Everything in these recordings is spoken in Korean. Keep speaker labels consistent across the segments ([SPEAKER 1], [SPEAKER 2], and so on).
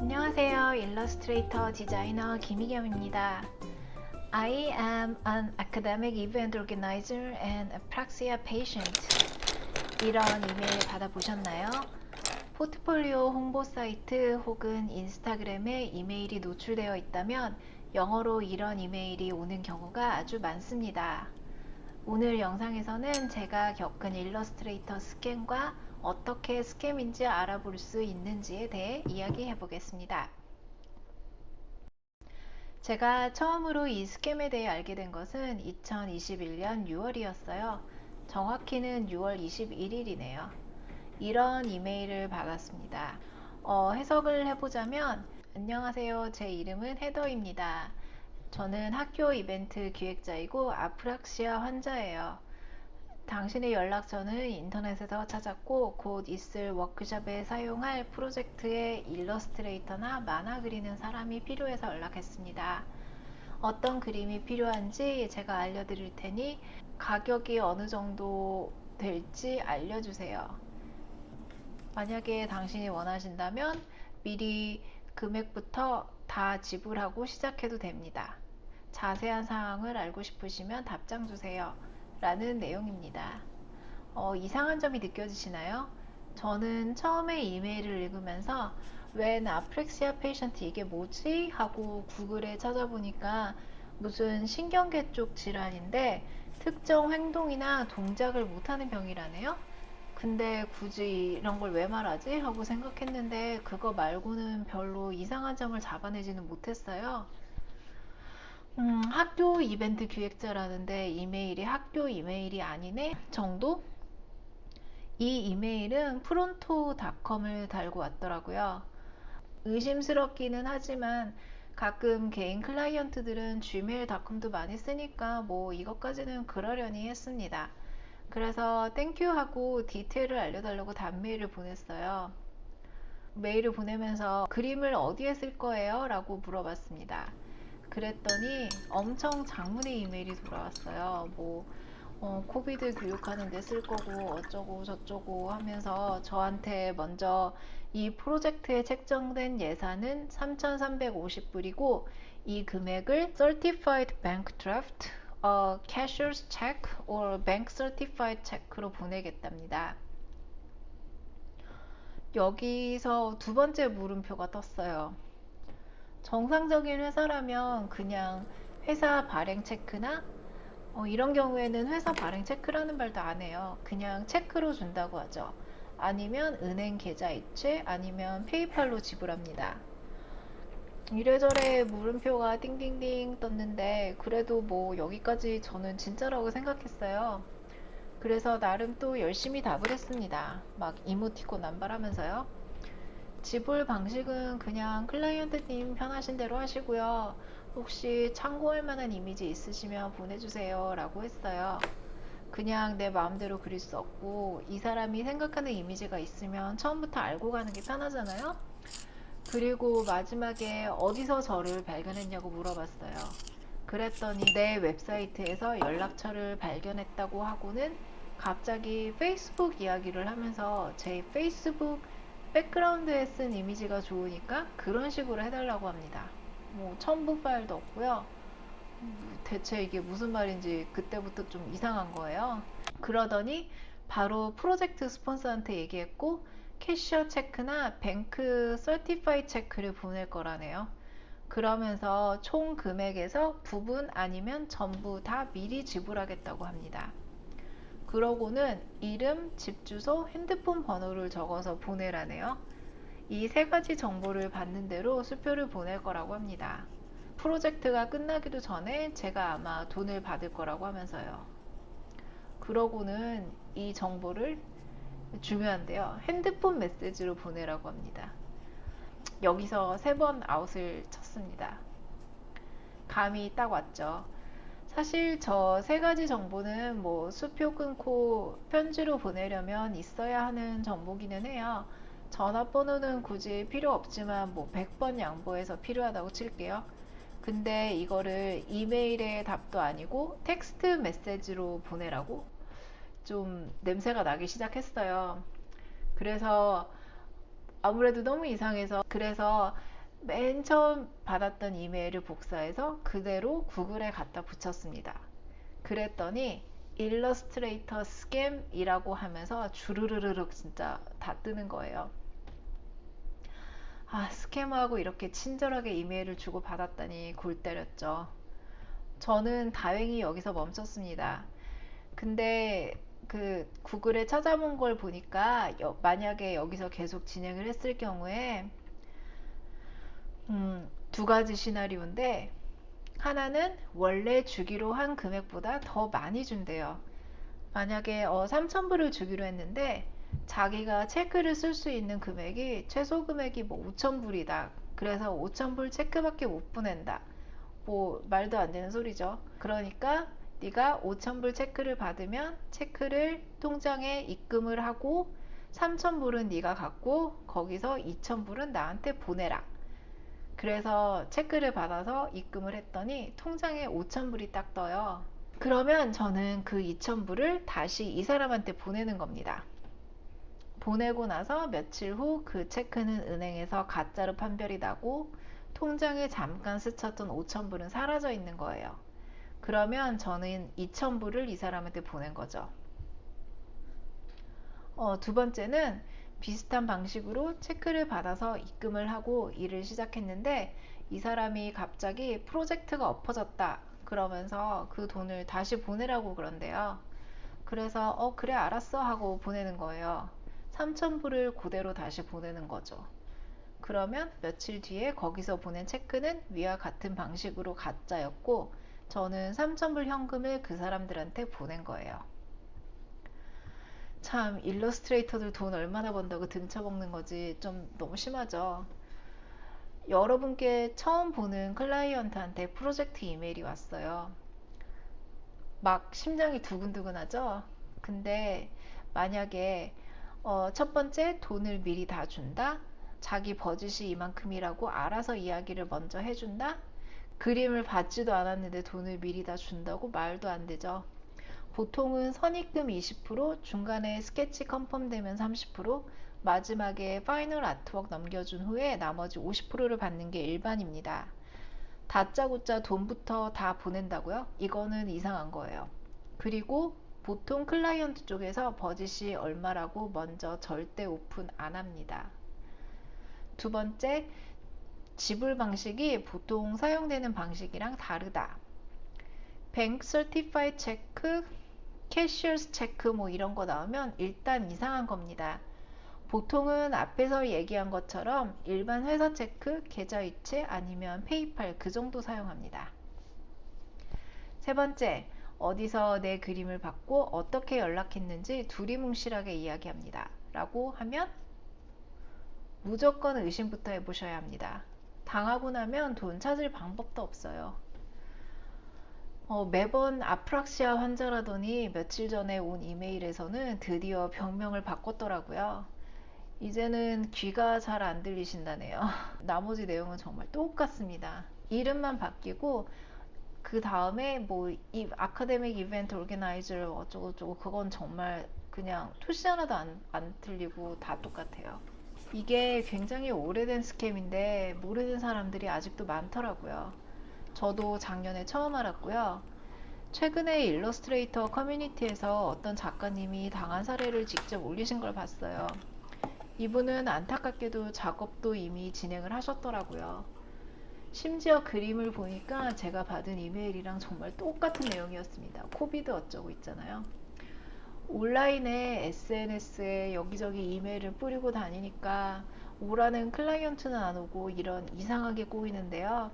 [SPEAKER 1] 안녕하세요. 일러스트레이터 디자이너 김희겸입니다. I am an academic event organizer and apraxia patient. 이런 이메일 받아보셨나요? 포트폴리오 홍보 사이트 혹은 인스타그램에 이메일이 노출되어 있다면 영어로 이런 이메일이 오는 경우가 아주 많습니다. 오늘 영상에서는 제가 겪은 일러스트레이터 스캠과 어떻게 스캠인지 알아볼 수 있는지에 대해 이야기해 보겠습니다. 제가 처음으로 이 스캠에 대해 알게 된 것은 2021년 6월이었어요. 정확히는 6월 21일이네요. 이런 이메일을 받았습니다. 해석을 해보자면, 안녕하세요. 제 이름은 헤더입니다. 저는 학교 이벤트 기획자이고 아프락시아 환자예요. 당신의 연락처는 인터넷에서 찾았고 곧 있을 워크숍에 사용할 프로젝트의 일러스트레이터나 만화 그리는 사람이 필요해서 연락했습니다. 어떤 그림이 필요한지 제가 알려드릴 테니 가격이 어느 정도 될지 알려주세요. 만약에 당신이 원하신다면 미리 금액부터 다 지불하고 시작해도 됩니다. 자세한 사항을 알고 싶으시면 답장 주세요. 라는 내용입니다. 이상한 점이 느껴지시나요? 저는 처음에 이메일을 읽으면서 웬 아프렉시아 페이션트 이게 뭐지? 하고 구글에 찾아보니까 무슨 신경계 쪽 질환인데 특정 행동이나 동작을 못하는 병이라네요. 근데 굳이 이런 걸 왜 말하지? 하고 생각했는데 그거 말고는 별로 이상한 점을 잡아내지는 못했어요. 학교 이벤트 기획자라는데 이메일이 학교 이메일이 아니네 정도? 이 이메일은 프론토닷컴을 달고 왔더라고요. 의심스럽기는 하지만 가끔 개인 클라이언트들은 gmail.com도 많이 쓰니까 뭐 이것까지는 그러려니 했습니다. 그래서 땡큐 하고 디테일을 알려달라고 단메일을 보냈어요. 메일을 보내면서 그림을 어디에 쓸 거예요? 라고 물어봤습니다. 그랬더니 엄청 장문의 이메일이 돌아왔어요. 코비드 교육하는 데 쓸 거고 어쩌고 저쩌고 하면서 저한테 먼저 이 프로젝트에 책정된 예산은 3,350불이고 이 금액을 Certified Bank Draft, Cashier's Check or Bank Certified Check로 보내겠답니다. 여기서 두 번째 물음표가 떴어요. 정상적인 회사라면 그냥 회사 발행 체크나 이런 경우에는 회사 발행 체크라는 말도 안 해요. 그냥 체크로 준다고 하죠. 아니면 은행 계좌 이체, 아니면 페이팔로 지불합니다. 이래저래 물음표가 띵띵띵 떴는데 그래도 뭐 여기까지 저는 진짜라고 생각했어요. 그래서 나름 또 열심히 답을 했습니다. 막 이모티콘 남발하면서요. 지불 방식은 그냥 클라이언트님 편하신 대로 하시고요. 혹시 참고할 만한 이미지 있으시면 보내주세요 라고 했어요. 그냥 내 마음대로 그릴 수 없고 이 사람이 생각하는 이미지가 있으면 처음부터 알고 가는 게 편하잖아요. 그리고 마지막에 어디서 저를 발견했냐고 물어봤어요. 그랬더니 내 웹사이트에서 연락처를 발견했다고 하고는 갑자기 페이스북 이야기를 하면서 제 페이스북 백그라운드에 쓴 이미지가 좋으니까 그런 식으로 해달라고 합니다. 뭐 첨부 파일도 없고요. 대체 이게 무슨 말인지 그때부터 좀 이상한 거예요. 그러더니 바로 프로젝트 스폰서한테 얘기했고 캐셔 체크나 뱅크 서티파이 체크를 보낼 거라네요. 그러면서 총 금액에서 부분 아니면 전부 다 미리 지불하겠다고 합니다. 그러고는 이름, 집 주소, 핸드폰 번호를 적어서 보내라네요. 이 세 가지 정보를 받는 대로 수표를 보낼 거라고 합니다. 프로젝트가 끝나기도 전에 제가 아마 돈을 받을 거라고 하면서요. 그러고는 이 정보를 중요한데요. 핸드폰 메시지로 보내라고 합니다. 여기서 세 번 아웃을 쳤습니다. 감이 딱 왔죠. 사실 저 세 가지 정보는 뭐 수표 끊고 편지로 보내려면 있어야 하는 정보기는 해요. 전화번호는 굳이 필요 없지만 뭐 100번 양보해서 필요하다고 칠게요. 근데 이거를 이메일의 답도 아니고 텍스트 메시지로 보내라고? 좀 냄새가 나기 시작했어요. 그래서 아무래도 너무 이상해서 그래서 맨 처음 받았던 이메일을 복사해서 그대로 구글에 갖다 붙였습니다. 그랬더니 일러스트레이터 스캠이라고 하면서 주르르륵 진짜 다 뜨는 거예요. 아, 스캐머하고 이렇게 친절하게 이메일을 주고 받았다니 골 때렸죠. 저는 다행히 여기서 멈췄습니다. 근데 그 구글에 찾아본 걸 보니까 만약에 여기서 계속 진행을 했을 경우에 두 가지 시나리오인데 하나는 원래 주기로 한 금액보다 더 많이 준대요. 만약에 3,000불을 주기로 했는데 자기가 체크를 쓸 수 있는 금액이 최소 금액이 뭐 5,000불이다. 그래서 5,000불 체크밖에 못 보낸다. 뭐 말도 안 되는 소리죠. 그러니까 네가 5,000불 체크를 받으면 체크를 통장에 입금을 하고 3,000불은 네가 갖고 거기서 2,000불은 나한테 보내라. 그래서 체크를 받아서 입금을 했더니 통장에 5,000불이 딱 떠요. 그러면 저는 그 2,000불을 다시 이 사람한테 보내는 겁니다. 보내고 나서 며칠 후 그 체크는 은행에서 가짜로 판별이 나고 통장에 잠깐 스쳤던 5,000불은 사라져 있는 거예요. 그러면 저는 2,000불을 이 사람한테 보낸 거죠. 두 번째는 비슷한 방식으로 체크를 받아서 입금을 하고 일을 시작했는데 이 사람이 갑자기 프로젝트가 엎어졌다 그러면서 그 돈을 다시 보내라고 그런대요. 그래서 그래 알았어 하고 보내는 거예요. 3,000불을 그대로 다시 보내는 거죠. 그러면 며칠 뒤에 거기서 보낸 체크는 위와 같은 방식으로 가짜였고 저는 3,000불 현금을 그 사람들한테 보낸 거예요. 참 일러스트레이터들 돈 얼마나 번다고 등쳐먹는 거지 좀 너무 심하죠. 여러분께 처음 보는 클라이언트한테 프로젝트 이메일이 왔어요. 막 심장이 두근두근하죠. 근데 만약에 첫 번째 돈을 미리 다 준다. 자기 버짓이 이만큼이라고 알아서 이야기를 먼저 해준다. 그림을 받지도 않았는데 돈을 미리 다 준다고 말도 안 되죠. 보통은 선입금 20%, 중간에 스케치 컨펌 되면 30%, 마지막에 파이널 아트웍 넘겨준 후에 나머지 50%를 받는 게 일반입니다. 다짜고짜 돈부터 다 보낸다고요? 이거는 이상한 거예요. 그리고 보통 클라이언트 쪽에서 버짓이 얼마라고 먼저 절대 오픈 안 합니다. 두 번째, 지불 방식이 보통 사용되는 방식이랑 다르다. 뱅크 서티파이 체크, 캐셔스 체크 뭐 이런 거 나오면 일단 이상한 겁니다. 보통은 앞에서 얘기한 것처럼 일반 회사 체크, 계좌이체 아니면 페이팔 그 정도 사용합니다. 세 번째, 어디서 내 그림을 받고 어떻게 연락했는지 두리뭉실하게 이야기합니다. 라고 하면 무조건 의심부터 해보셔야 합니다. 당하고 나면 돈 찾을 방법도 없어요. 매번 아프락시아 환자라더니 며칠 전에 온 이메일에서는 드디어 병명을 바꿨더라고요. 이제는 귀가 잘 안 들리신다네요. 나머지 내용은 정말 똑같습니다. 이름만 바뀌고 그 다음에 뭐 이 아카데믹 이벤트 오르게나이저 어쩌고저쩌고 그건 정말 그냥 토시 하나도 안 틀리고 다 똑같아요. 이게 굉장히 오래된 스캠인데 모르는 사람들이 아직도 많더라고요. 저도 작년에 처음 알았고요. 최근에 일러스트레이터 커뮤니티에서 어떤 작가님이 당한 사례를 직접 올리신 걸 봤어요. 이분은 안타깝게도 작업도 이미 진행을 하셨더라고요. 심지어 그림을 보니까 제가 받은 이메일이랑 정말 똑같은 내용이었습니다. 코비드 어쩌고 있잖아요. 온라인에 SNS에 여기저기 이메일을 뿌리고 다니니까 오라는 클라이언트는 안 오고 이런 이상하게 꼬이는데요.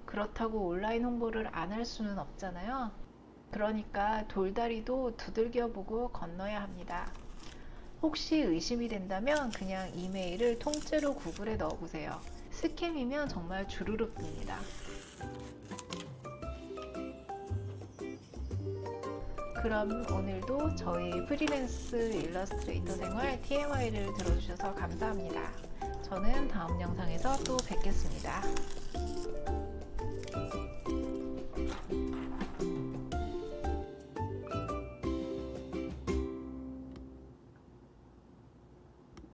[SPEAKER 1] 그렇다고 온라인 홍보를 안 할 수는 없잖아요. 그러니까 돌다리도 두들겨 보고 건너야 합니다. 혹시 의심이 된다면 그냥 이메일을 통째로 구글에 넣어보세요. 스캠이면 정말 주르륵 뜹니다. 그럼 오늘도 저희 프리랜스 일러스트레이터 생활 TMI를 들어주셔서 감사합니다. 저는 다음 영상에서 또 뵙겠습니다.